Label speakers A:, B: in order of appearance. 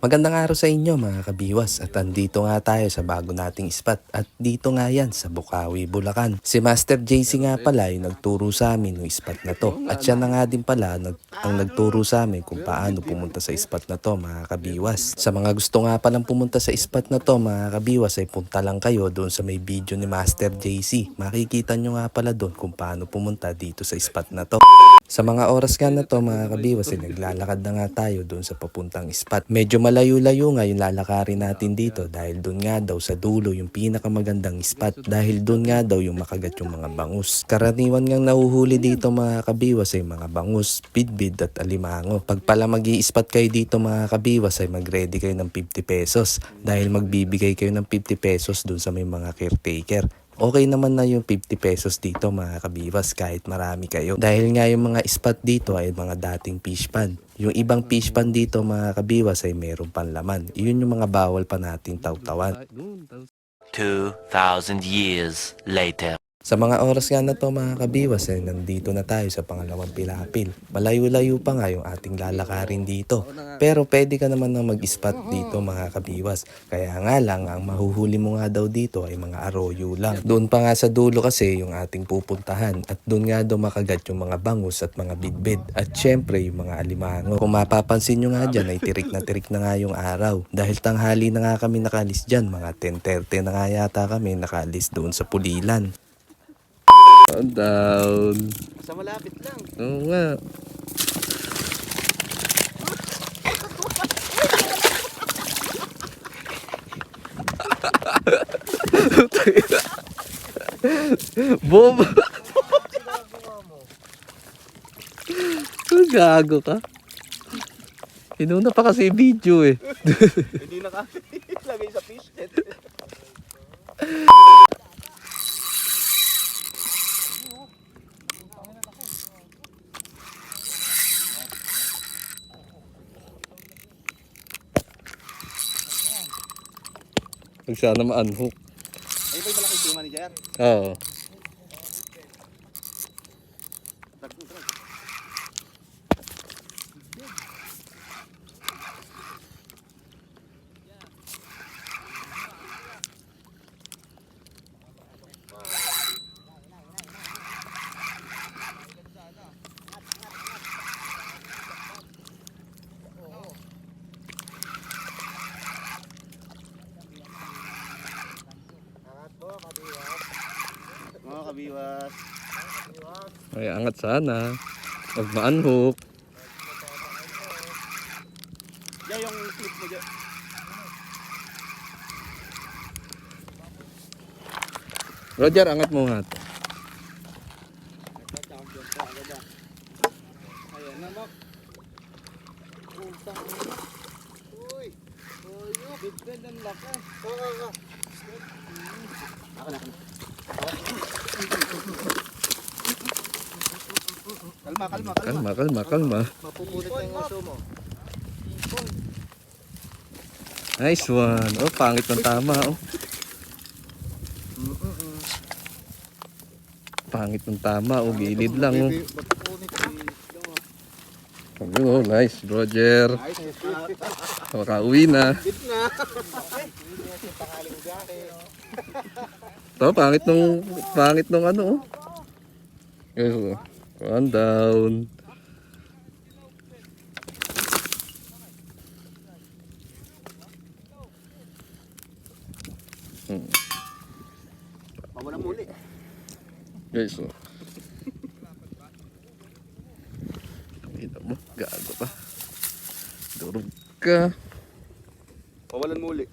A: Magandang araw sa inyo mga kabiwas at andito nga tayo sa bago nating spot at dito nga yan sa Bukawi, Bulacan. Si Master JC nga pala yung nagturo sa amin ng spot na to at siya na nga din pala ang nagturo sa amin kung paano pumunta sa spot na to mga kabiwas. Sa mga gusto nga palang pumunta sa spot na to mga kabiwas ay punta lang kayo doon sa may video ni Master JC. Makikita nyo nga pala doon kung paano pumunta dito sa spot na to. Sa mga oras nga na to mga kabiwas ay naglalakad na nga tayo doon sa papuntang spot. Medyo malayo-layo nga yung lalakarin natin dito dahil doon nga daw sa dulo yung pinakamagandang spot dahil doon nga daw yung makagat yung mga bangus. Karaniwan ngang nahuhuli dito mga kabiwas ay mga bangus, bidbid at alimango. Pag pala mag-i-spot kayo dito mga kabiwas ay mag-ready kayo ng 50 pesos dahil magbibigay kayo ng 50 pesos doon sa may mga caretaker. Okay naman na yung 50 pesos dito mga kabiwas kahit marami kayo. Dahil nga yung mga spot dito ay mga dating fish pan. Yung ibang fish pan dito mga kabiwas ay meron panlaman. Yun yung mga bawal pa nating tawtawan.
B: 2,000 years later.
A: Sa mga oras nga na to mga kabiwas ay nandito na tayo sa pangalawang pilapil. Malayo-layo pa nga yung ating lalakarin dito. Pero pwede ka naman na mag-spot dito mga kabiwas. Kaya nga lang ang mahuhuli mo nga daw dito ay mga arroyo lang. Doon pa nga sa dulo kasi yung ating pupuntahan. At doon nga daw makagat yung mga bangus at mga bidbid. At syempre yung mga alimango. Kung mapapansin nyo nga dyan ay tirik na nga yung araw. Dahil tanghali na nga kami nakalis dyan. Mga 10:30 na nga yata kami nakalis doon sa Pulilan. Down.
C: Sa malapit lang.
A: Oo nga. Bob! Gago ka. Inuna pa kasi video eh.
C: Hindi na kasi lagay sa fish net.
A: Huwag sana ma-unhook.
C: Ayun ba yung malaking tuma ni Jer?
A: Oo.
C: Mga kabiwas.
A: Ay, angat sana. Huwag ma-unhook.
C: Yan yung clip mo dyan.
A: Roger, angat mo nga.
C: Nagka-champion ka agad ah. Ayan na Mak. Utang ina. Uy. Uy. Big bend ang laki. Oo. Ako na.
A: Kalma.
C: Mapupulit na yung uso mo.
A: Nice one. Oh, pangit ng tama. Oh. Pangit ng tama. Oh, gilid lang. Oh. Oh, nice, Roger. Makauwi na. Ito, pangit nung ano. Oh. Yes, oh. One down.
C: Mawalang muli.
A: Guys, oh. Kita mo, gago pa. Durog ka.
C: Mawalan muli.